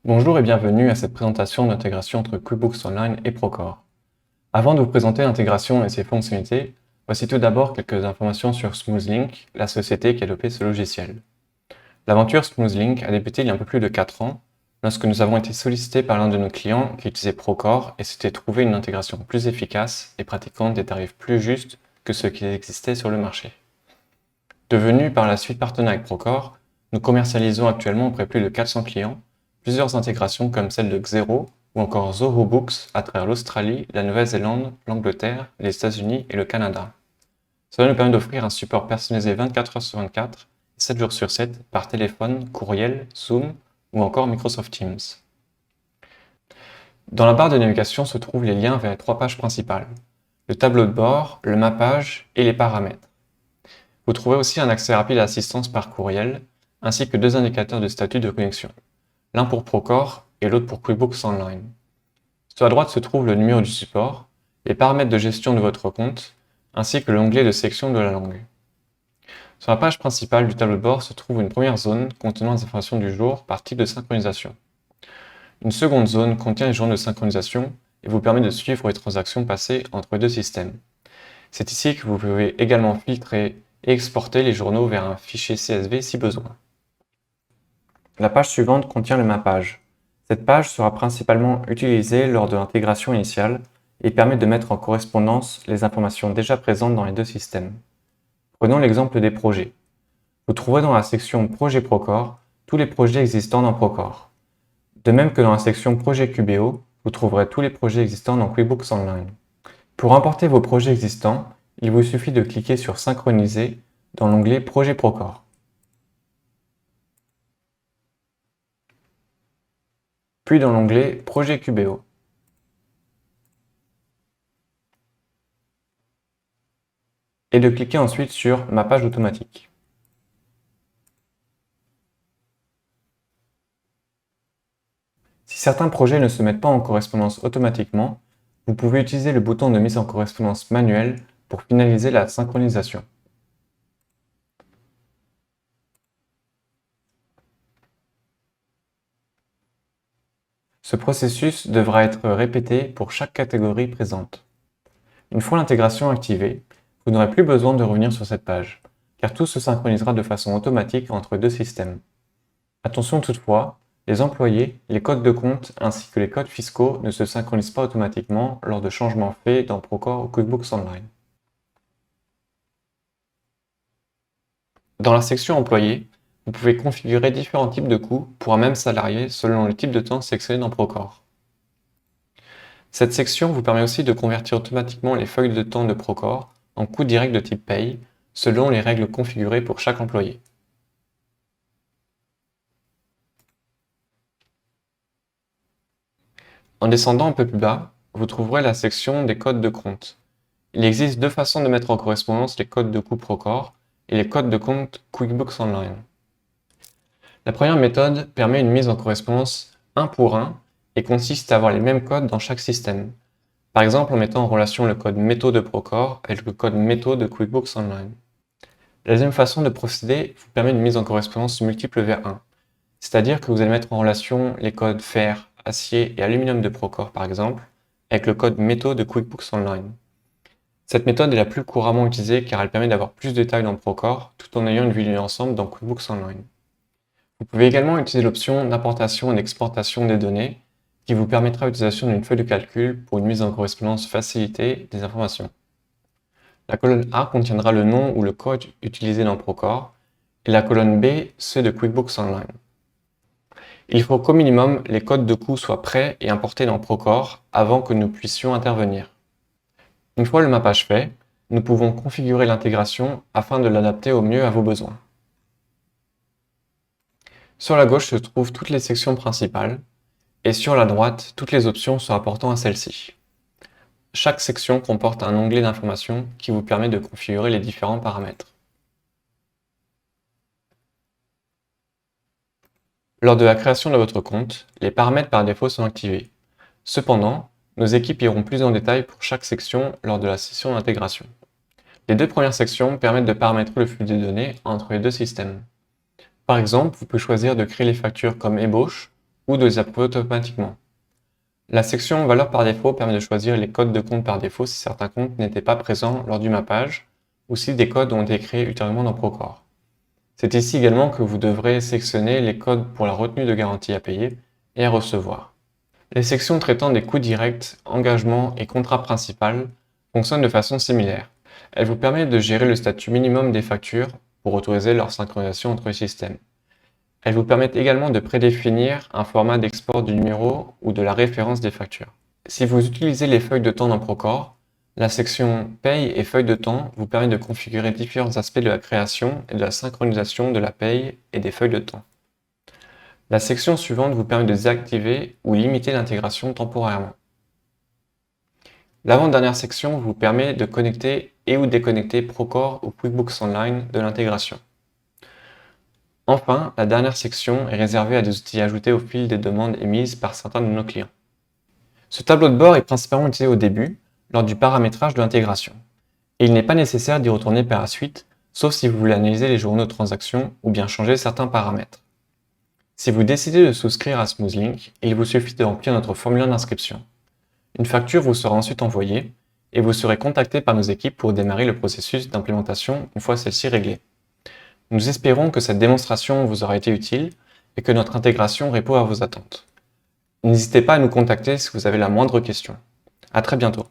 Bonjour et bienvenue à cette présentation d'intégration entre QuickBooks Online et Procore. Avant de vous présenter l'intégration et ses fonctionnalités, voici tout d'abord quelques informations sur SmoothLink, la société qui a développé ce logiciel. L'aventure SmoothLink a débuté il y a un peu plus de 4 ans, lorsque nous avons été sollicités par l'un de nos clients qui utilisait Procore et s'était trouvé une intégration plus efficace et pratiquant des tarifs plus justes que ceux qui existaient sur le marché. Devenus par la suite partenaires avec Procore, nous commercialisons actuellement auprès de plus de 400 clients plusieurs intégrations comme celle de Xero ou encore Zoho Books à travers l'Australie, la Nouvelle-Zélande, l'Angleterre, les États-Unis et le Canada. Cela nous permet d'offrir un support personnalisé 24 heures sur 24 et 7 jours sur 7 par téléphone, courriel, Zoom ou encore Microsoft Teams. Dans la barre de navigation se trouvent les liens vers les 3 pages principales, le tableau de bord, le mappage et les paramètres. Vous trouvez aussi un accès rapide à l'assistance par courriel, ainsi que 2 indicateurs de statut de connexion, l'un pour Procore et l'autre pour QuickBooks Online. Sur la droite se trouve le numéro du support, les paramètres de gestion de votre compte, ainsi que l'onglet de sélection de la langue. Sur la page principale du tableau de bord se trouve une première zone contenant les informations du jour par type de synchronisation. Une seconde zone contient les journées de synchronisation et vous permet de suivre les transactions passées entre les deux systèmes. C'est ici que vous pouvez également filtrer et exporter les journaux vers un fichier CSV si besoin. La page suivante contient le mappage. Cette page sera principalement utilisée lors de l'intégration initiale et permet de mettre en correspondance les informations déjà présentes dans les deux systèmes. Prenons l'exemple des projets. Vous trouverez dans la section Projet Procore tous les projets existants dans Procore. De même que dans la section Projet QBO, vous trouverez tous les projets existants dans QuickBooks Online. Pour importer vos projets existants, il vous suffit de cliquer sur Synchroniser dans l'onglet Projet Procore. Puis dans l'onglet Projet QBO. Et de cliquer ensuite sur Mappage automatique. Si certains projets ne se mettent pas en correspondance automatiquement, vous pouvez utiliser le bouton de mise en correspondance manuelle pour finaliser la synchronisation. Ce processus devra être répété pour chaque catégorie présente. Une fois l'intégration activée, vous n'aurez plus besoin de revenir sur cette page, car tout se synchronisera de façon automatique entre deux systèmes. Attention toutefois, les employés, les codes de compte ainsi que les codes fiscaux ne se synchronisent pas automatiquement lors de changements faits dans Procore ou QuickBooks Online. Dans la section Employés, vous pouvez configurer différents types de coûts pour un même salarié selon le type de temps sélectionné dans Procore. Cette section vous permet aussi de convertir automatiquement les feuilles de temps de Procore en coûts directs de type paye, selon les règles configurées pour chaque employé. En descendant un peu plus bas, vous trouverez la section des codes de compte. Il existe 2 façons de mettre en correspondance les codes de coût Procore et les codes de compte QuickBooks Online. La première méthode permet une mise en correspondance 1 pour 1 et consiste à avoir les mêmes codes dans chaque système. Par exemple en mettant en relation le code métaux de Procore avec le code métaux de QuickBooks Online. La deuxième façon de procéder vous permet une mise en correspondance multiple vers 1, c'est-à-dire que vous allez mettre en relation les codes fer, acier et aluminium de Procore par exemple, avec le code métaux de QuickBooks Online. Cette méthode est la plus couramment utilisée car elle permet d'avoir plus de détails dans Procore tout en ayant une vue d'ensemble dans QuickBooks Online. Vous pouvez également utiliser l'option d'importation et d'exportation des données qui vous permettra l'utilisation d'une feuille de calcul pour une mise en correspondance facilitée des informations. La colonne A contiendra le nom ou le code utilisé dans Procore et la colonne B ceux de QuickBooks Online. Il faut qu'au minimum les codes de coût soient prêts et importés dans Procore avant que nous puissions intervenir. Une fois le mappage fait, nous pouvons configurer l'intégration afin de l'adapter au mieux à vos besoins. Sur la gauche se trouvent toutes les sections principales et sur la droite toutes les options se rapportant à celle-ci. Chaque section comporte un onglet d'information qui vous permet de configurer les différents paramètres. Lors de la création de votre compte, les paramètres par défaut sont activés. Cependant, nos équipes iront plus en détail pour chaque section lors de la session d'intégration. Les 2 premières sections permettent de paramétrer le flux de données entre les deux systèmes. Par exemple, vous pouvez choisir de créer les factures comme ébauche ou de les approuver automatiquement. La section valeurs par défaut permet de choisir les codes de compte par défaut si certains comptes n'étaient pas présents lors du mappage ou si des codes ont été créés ultérieurement dans Procore. C'est ici également que vous devrez sélectionner les codes pour la retenue de garantie à payer et à recevoir. Les sections traitant des coûts directs, engagements et contrats principal fonctionnent de façon similaire. Elles vous permettent de gérer le statut minimum des factures pour autoriser leur synchronisation entre les systèmes. Elles vous permettent également de prédéfinir un format d'export du numéro ou de la référence des factures. Si vous utilisez les feuilles de temps dans Procore, la section Paye et feuilles de temps vous permet de configurer différents aspects de la création et de la synchronisation de la paye et des feuilles de temps. La section suivante vous permet de désactiver ou limiter l'intégration temporairement. L'avant-dernière section vous permet de connecter et ou déconnecter Procore ou QuickBooks Online de l'intégration. Enfin, la dernière section est réservée à des outils ajoutés au fil des demandes émises par certains de nos clients. Ce tableau de bord est principalement utilisé au début, lors du paramétrage de l'intégration. Et il n'est pas nécessaire d'y retourner par la suite, sauf si vous voulez analyser les journaux de transactions ou bien changer certains paramètres. Si vous décidez de souscrire à SmoothLink, il vous suffit de remplir notre formulaire d'inscription. Une facture vous sera ensuite envoyée et vous serez contacté par nos équipes pour démarrer le processus d'implémentation une fois celle-ci réglée. Nous espérons que cette démonstration vous aura été utile et que notre intégration répond à vos attentes. N'hésitez pas à nous contacter si vous avez la moindre question. À très bientôt.